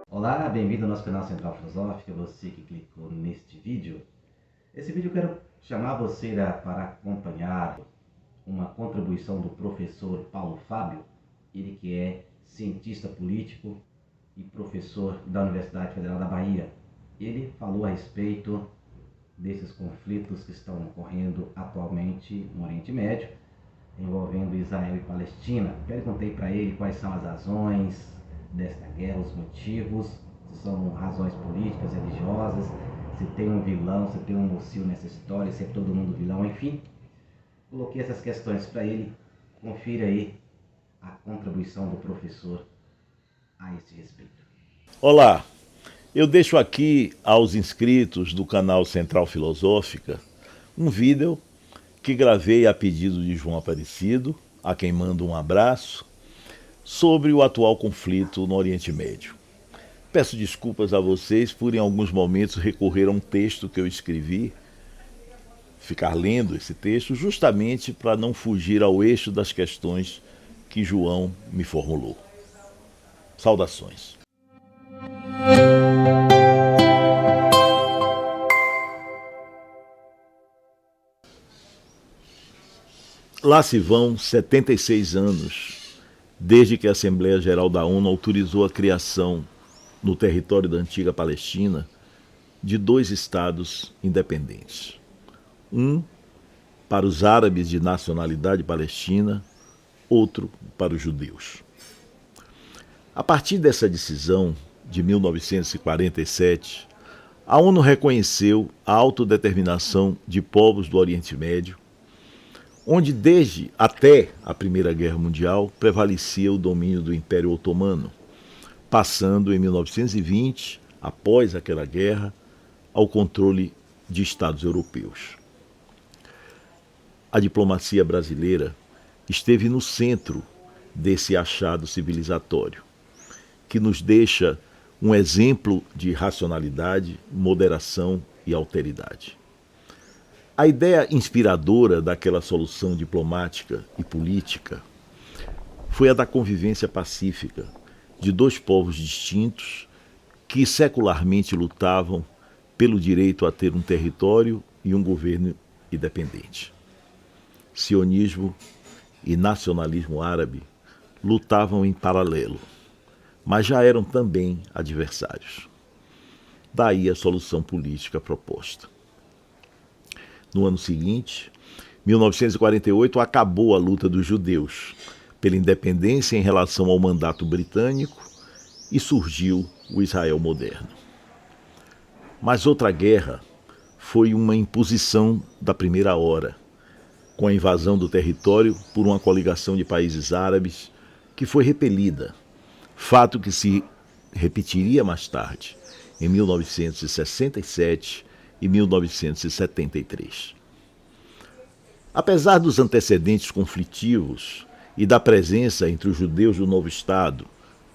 Olá, bem-vindo ao nosso canal Central Filosófica, você que clicou neste vídeo. Esse vídeo eu quero chamar você para acompanhar uma contribuição do professor Paulo Fábio, ele que é cientista político e professor da Universidade Federal da Bahia. Ele falou a respeito desses conflitos que estão ocorrendo atualmente no Oriente Médio, envolvendo Israel e Palestina. Perguntei para ele quais são as razões desta guerra, os motivos, se são razões políticas, religiosas, se tem um vilão, se tem um mocinho nessa história, se é todo mundo vilão, enfim. Coloquei essas questões para ele. Confira aí a contribuição do professor a este respeito. Olá, eu deixo aqui aos inscritos do canal Central Filosófica um vídeo que gravei a pedido de João Aparecido, a quem mando um abraço, sobre o atual conflito no Oriente Médio. Peço desculpas a vocês por em alguns momentos recorrer a um texto que eu escrevi, ficar lendo esse texto, justamente para não fugir ao eixo das questões que João me formulou. Saudações. Lá se vão 76 anos desde que a Assembleia Geral da ONU autorizou a criação, no território da antiga Palestina, de 2 estados independentes. Um para os árabes de nacionalidade palestina, outro para os judeus. A partir dessa decisão, de 1947, a ONU reconheceu a autodeterminação de povos do Oriente Médio, onde desde até a Primeira Guerra Mundial prevalecia o domínio do Império Otomano, passando em 1920, após aquela guerra, ao controle de estados europeus. A diplomacia brasileira esteve no centro desse achado civilizatório, que nos deixa um exemplo de racionalidade, moderação e alteridade. A ideia inspiradora daquela solução diplomática e política foi a da convivência pacífica de 2 povos distintos que secularmente lutavam pelo direito a ter um território e um governo independente. Sionismo e nacionalismo árabe lutavam em paralelo, mas já eram também adversários. Daí a solução política proposta. No ano seguinte, 1948, acabou a luta dos judeus pela independência em relação ao mandato britânico e surgiu o Israel moderno. Mas outra guerra foi uma imposição da primeira hora, com a invasão do território por uma coligação de países árabes que foi repelida, fato que se repetiria mais tarde, em 1967 e 1973. Apesar dos antecedentes conflitivos e da presença entre os judeus do novo Estado,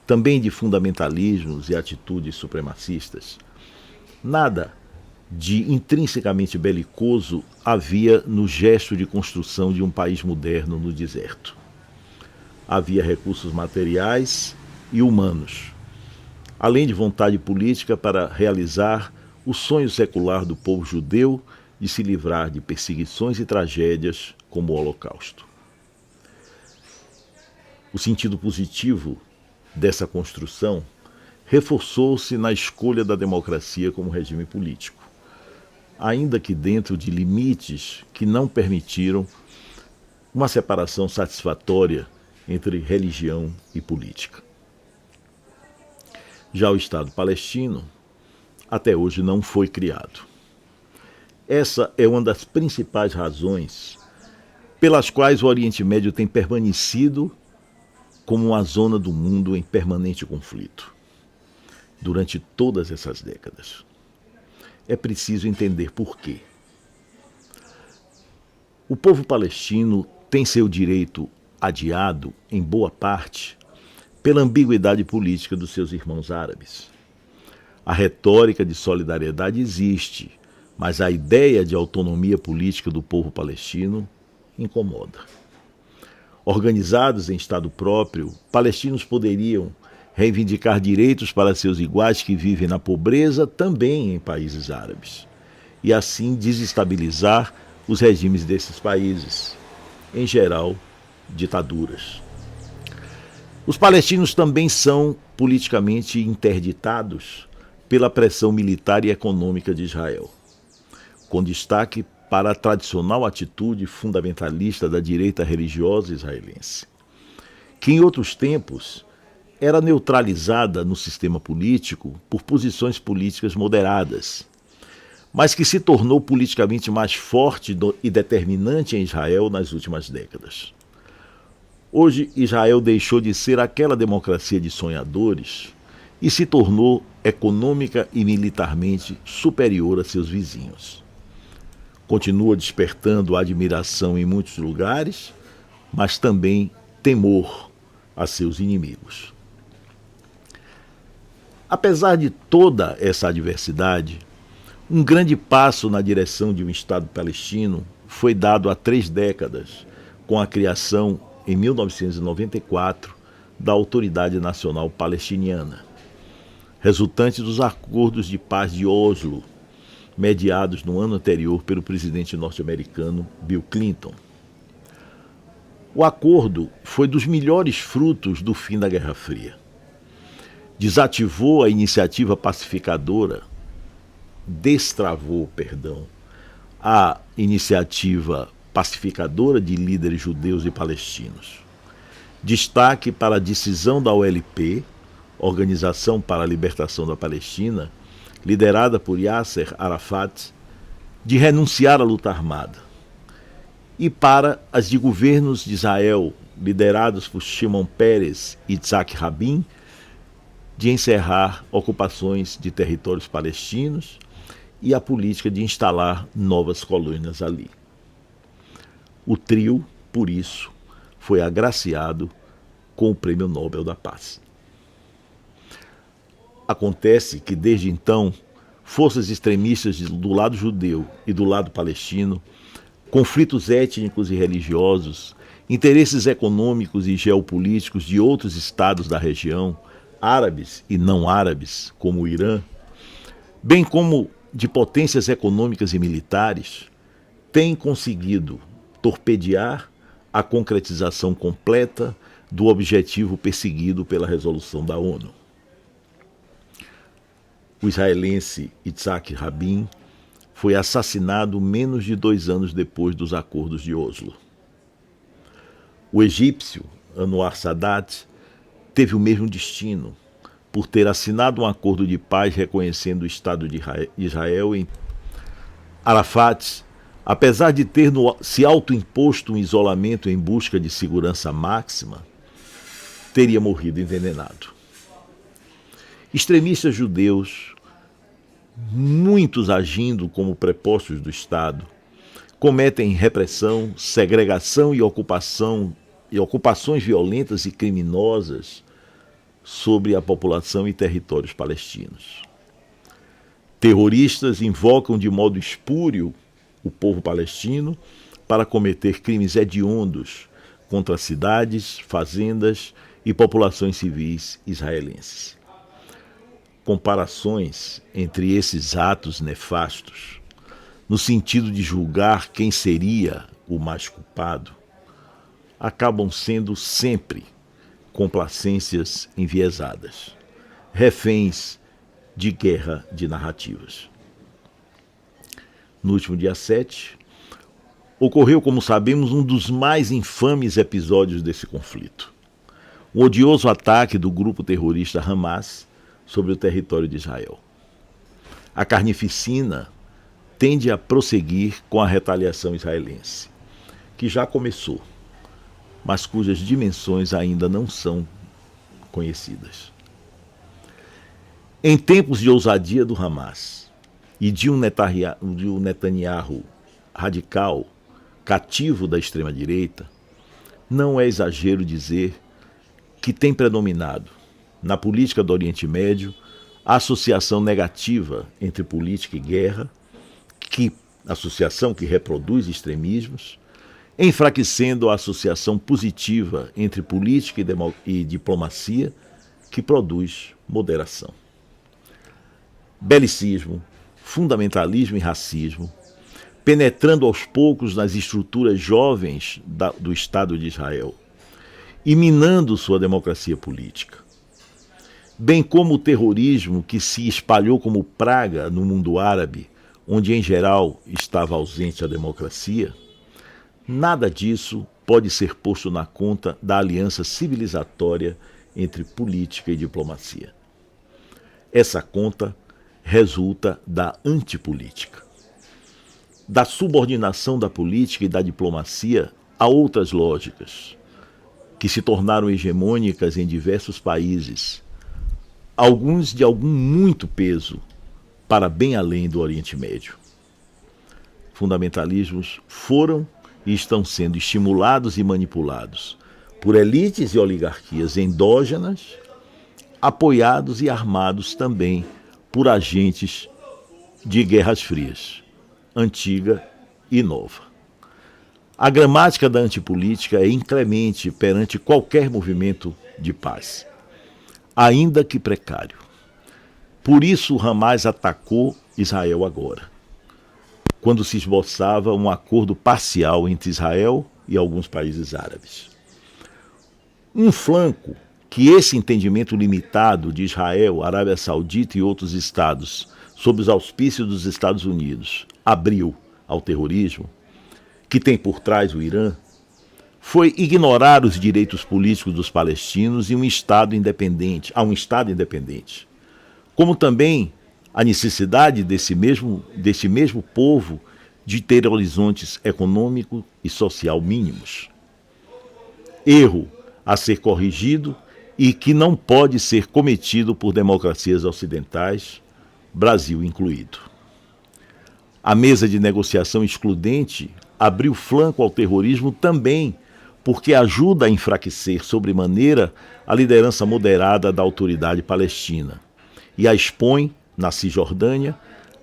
também de fundamentalismos e atitudes supremacistas, nada de intrinsecamente belicoso havia no gesto de construção de um país moderno no deserto. Havia recursos materiais e humanos, além de vontade política para realizar o sonho secular do povo judeu de se livrar de perseguições e tragédias como o Holocausto. O sentido positivo dessa construção reforçou-se na escolha da democracia como regime político, ainda que dentro de limites que não permitiram uma separação satisfatória entre religião e política. Já o Estado palestino até hoje não foi criado. Essa é uma das principais razões pelas quais o Oriente Médio tem permanecido como uma zona do mundo em permanente conflito durante todas essas décadas. É preciso entender por quê. O povo palestino tem seu direito adiado, em boa parte, pela ambiguidade política dos seus irmãos árabes. A retórica de solidariedade existe, mas a ideia de autonomia política do povo palestino incomoda. Organizados em Estado próprio, palestinos poderiam reivindicar direitos para seus iguais que vivem na pobreza também em países árabes, e assim desestabilizar os regimes desses países, em geral, ditaduras. Os palestinos também são politicamente interditados pela pressão militar e econômica de Israel, com destaque para a tradicional atitude fundamentalista da direita religiosa israelense, que em outros tempos era neutralizada no sistema político por posições políticas moderadas, mas que se tornou politicamente mais forte e determinante em Israel nas últimas décadas. Hoje, Israel deixou de ser aquela democracia de sonhadores e se tornou econômica e militarmente superior a seus vizinhos. Continua despertando admiração em muitos lugares, mas também temor a seus inimigos. Apesar de toda essa adversidade, um grande passo na direção de um Estado palestino foi dado há 3 décadas, com a criação, em 1994, da Autoridade Nacional Palestiniana, resultante dos acordos de paz de Oslo, mediados no ano anterior pelo presidente norte-americano Bill Clinton. O acordo foi dos melhores frutos do fim da Guerra Fria. Destratou a iniciativa pacificadora de líderes judeus e palestinos. Destaque para a decisão da OLP, Organização para a Libertação da Palestina, liderada por Yasser Arafat, de renunciar à luta armada. E para as de governos de Israel, liderados por Shimon Peres e Yitzhak Rabin, de encerrar ocupações de territórios palestinos e a política de instalar novas colônias ali. O trio, por isso, foi agraciado com o Prêmio Nobel da Paz. Acontece que, desde então, forças extremistas do lado judeu e do lado palestino, conflitos étnicos e religiosos, interesses econômicos e geopolíticos de outros estados da região, árabes e não árabes, como o Irã, bem como de potências econômicas e militares, têm conseguido torpedear a concretização completa do objetivo perseguido pela resolução da ONU. O israelense Yitzhak Rabin foi assassinado menos de 2 anos depois dos acordos de Oslo. O egípcio Anwar Sadat teve o mesmo destino, por ter assinado um acordo de paz reconhecendo o Estado de Israel. Arafat, apesar de ter se autoimposto um isolamento em busca de segurança máxima, teria morrido envenenado. Extremistas judeus, muitos agindo como prepostos do Estado, cometem repressão, segregação e ocupações violentas e criminosas sobre a população e territórios palestinos. Terroristas invocam de modo espúrio o povo palestino para cometer crimes hediondos contra cidades, fazendas e populações civis israelenses. Comparações entre esses atos nefastos, no sentido de julgar quem seria o mais culpado, acabam sendo sempre complacências enviesadas, reféns de guerra de narrativas. No último dia 7, ocorreu, como sabemos, um dos mais infames episódios desse conflito. O odioso ataque do grupo terrorista Hamas sobre o território de Israel. A carnificina tende a prosseguir com a retaliação israelense, que já começou, mas cujas dimensões ainda não são conhecidas. Em tempos de ousadia do Hamas e de um Netanyahu radical, cativo da extrema-direita, não é exagero dizer que tem predominado, na política do Oriente Médio, a associação negativa entre política e guerra, associação que reproduz extremismos, enfraquecendo a associação positiva entre política e diplomacia, que produz moderação. Belicismo, fundamentalismo e racismo, penetrando aos poucos nas estruturas jovens do Estado de Israel e minando sua democracia política, bem como o terrorismo que se espalhou como praga no mundo árabe, onde em geral estava ausente a democracia, nada disso pode ser posto na conta da aliança civilizatória entre política e diplomacia. Essa conta resulta da antipolítica, da subordinação da política e da diplomacia a outras lógicas, que se tornaram hegemônicas em diversos países, alguns de algum muito peso, para bem além do Oriente Médio. Fundamentalismos foram e estão sendo estimulados e manipulados por elites e oligarquias endógenas, apoiados e armados também por agentes de guerras frias, antiga e nova. A gramática da antipolítica é inclemente perante qualquer movimento de paz, ainda que precário. Por isso Hamas atacou Israel agora, quando se esboçava um acordo parcial entre Israel e alguns países árabes. Um flanco que esse entendimento limitado de Israel, Arábia Saudita e outros estados, sob os auspícios dos Estados Unidos, abriu ao terrorismo, que tem por trás o Irã, foi ignorar os direitos políticos dos palestinos a um Estado independente, como também a necessidade desse mesmo povo de ter horizontes econômico e social mínimos. Erro a ser corrigido e que não pode ser cometido por democracias ocidentais, Brasil incluído. A mesa de negociação excludente abriu flanco ao terrorismo também porque ajuda a enfraquecer sobremaneira a liderança moderada da autoridade palestina e a expõe, na Cisjordânia,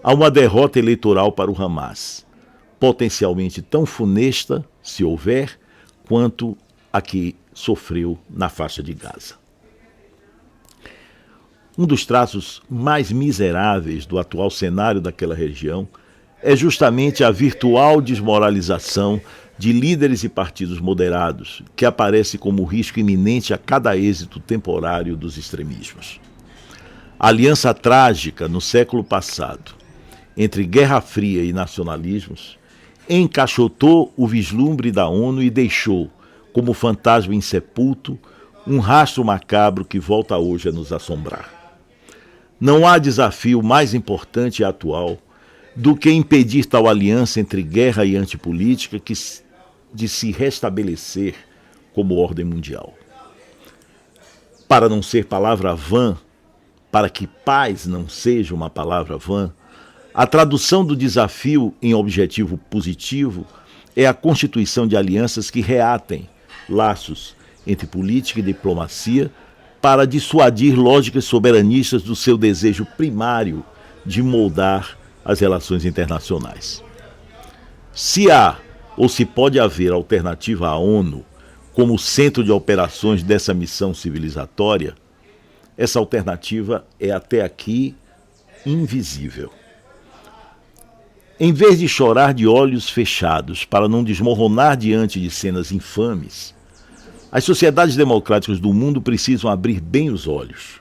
a uma derrota eleitoral para o Hamas, potencialmente tão funesta, se houver, quanto a que sofreu na faixa de Gaza. Um dos traços mais miseráveis do atual cenário daquela região é justamente a virtual desmoralização de líderes e partidos moderados, que aparece como risco iminente a cada êxito temporário dos extremismos. A aliança trágica no século passado entre Guerra Fria e nacionalismos encaixotou o vislumbre da ONU e deixou, como fantasma insepulto, um rastro macabro que volta hoje a nos assombrar. Não há desafio mais importante e atual do que impedir tal aliança entre guerra e antipolítica de se restabelecer como ordem mundial. Para não ser palavra vã, para que paz não seja uma palavra vã, a tradução do desafio em objetivo positivo é a constituição de alianças que reatem laços entre política e diplomacia para dissuadir lógicas soberanistas do seu desejo primário de moldar as relações internacionais. Se há ou se pode haver alternativa à ONU como centro de operações dessa missão civilizatória, essa alternativa é até aqui invisível. Em vez de chorar de olhos fechados para não desmoronar diante de cenas infames, as sociedades democráticas do mundo precisam abrir bem os olhos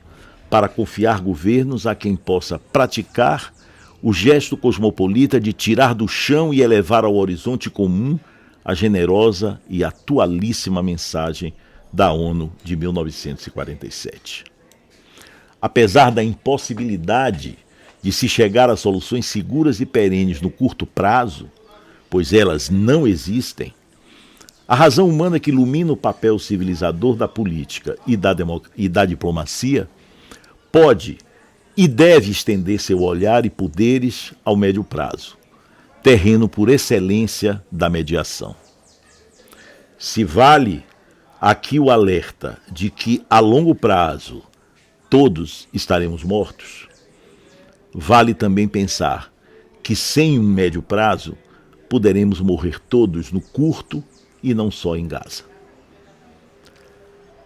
para confiar governos a quem possa praticar o gesto cosmopolita de tirar do chão e elevar ao horizonte comum a generosa e atualíssima mensagem da ONU de 1947. Apesar da impossibilidade de se chegar a soluções seguras e perenes no curto prazo, pois elas não existem, a razão humana que ilumina o papel civilizador da política e da diplomacia pode e deve estender seu olhar e poderes ao médio prazo, terreno por excelência da mediação. Se vale aqui o alerta de que a longo prazo todos estaremos mortos, vale também pensar que sem um médio prazo poderemos morrer todos no curto e não só em Gaza.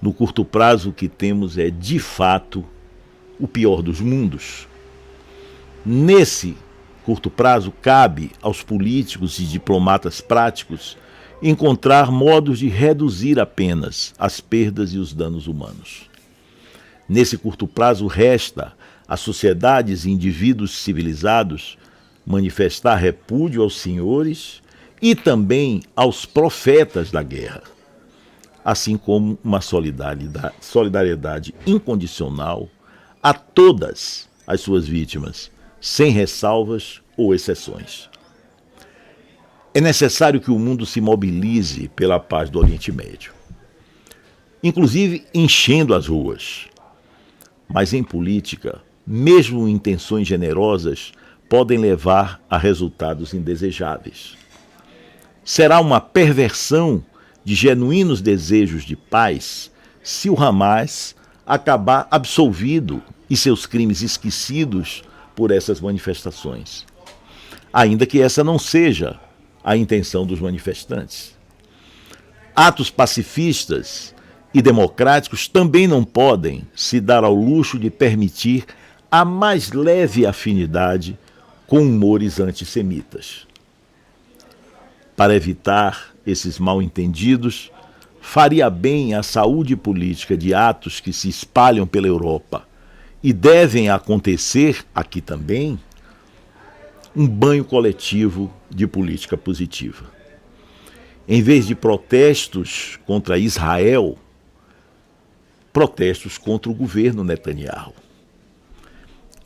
no curto prazo, o que temos é, de fato, o pior dos mundos. Nesse curto prazo, cabe aos políticos e diplomatas práticos encontrar modos de reduzir apenas as perdas e os danos humanos. Nesse curto prazo, resta às sociedades e indivíduos civilizados manifestar repúdio aos senhores e também aos profetas da guerra, assim como uma solidariedade incondicional a todas as suas vítimas, sem ressalvas ou exceções. É necessário que o mundo se mobilize pela paz do Oriente Médio, inclusive enchendo as ruas. Mas em política, mesmo intenções generosas podem levar a resultados indesejáveis. Será uma perversão de genuínos desejos de paz se o Hamas acabar absolvido e seus crimes esquecidos por essas manifestações, ainda que essa não seja a intenção dos manifestantes. Atos pacifistas e democráticos também não podem se dar ao luxo de permitir a mais leve afinidade com humores antissemitas. Para evitar esses mal-entendidos, faria bem à saúde política de atos que se espalham pela Europa e devem acontecer aqui também, um banho coletivo de política positiva. Em vez de protestos contra Israel, protestos contra o governo Netanyahu.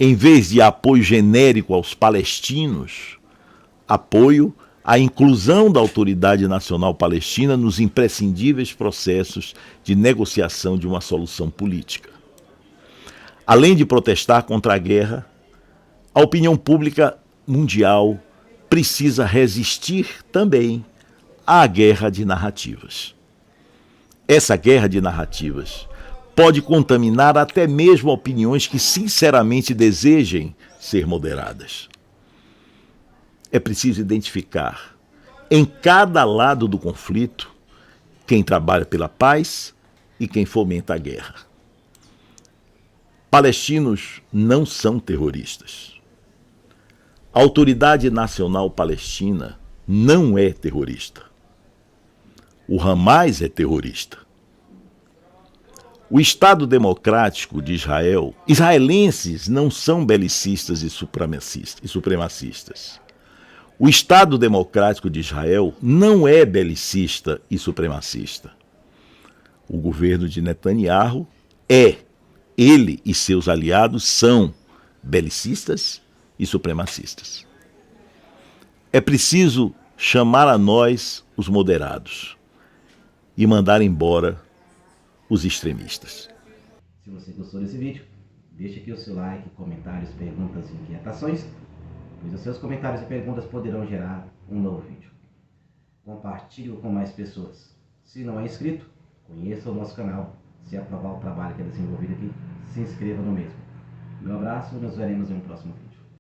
Em vez de apoio genérico aos palestinos, apoio à inclusão da Autoridade Nacional Palestina nos imprescindíveis processos de negociação de uma solução política. Além de protestar contra a guerra, a opinião pública mundial precisa resistir também à guerra de narrativas. Essa guerra de narrativas pode contaminar até mesmo opiniões que sinceramente desejem ser moderadas. É preciso identificar em cada lado do conflito quem trabalha pela paz e quem fomenta a guerra. Palestinos não são terroristas. A Autoridade Nacional Palestina não é terrorista. O Hamas é terrorista. O Estado Democrático de Israel, israelenses não são belicistas e supremacistas. O Estado Democrático de Israel não é belicista e supremacista. O governo de Netanyahu é. Ele e seus aliados são belicistas e supremacistas. É preciso chamar a nós os moderados e mandar embora os extremistas. Se você gostou desse vídeo, deixe aqui o seu like, comentários, perguntas e inquietações, pois os seus comentários e perguntas poderão gerar um novo vídeo. Compartilhe-o com mais pessoas. Se não é inscrito, conheça o nosso canal. Se aprovar o trabalho que é desenvolvido aqui, se inscreva no mesmo. Meu abraço e nos veremos em um próximo vídeo.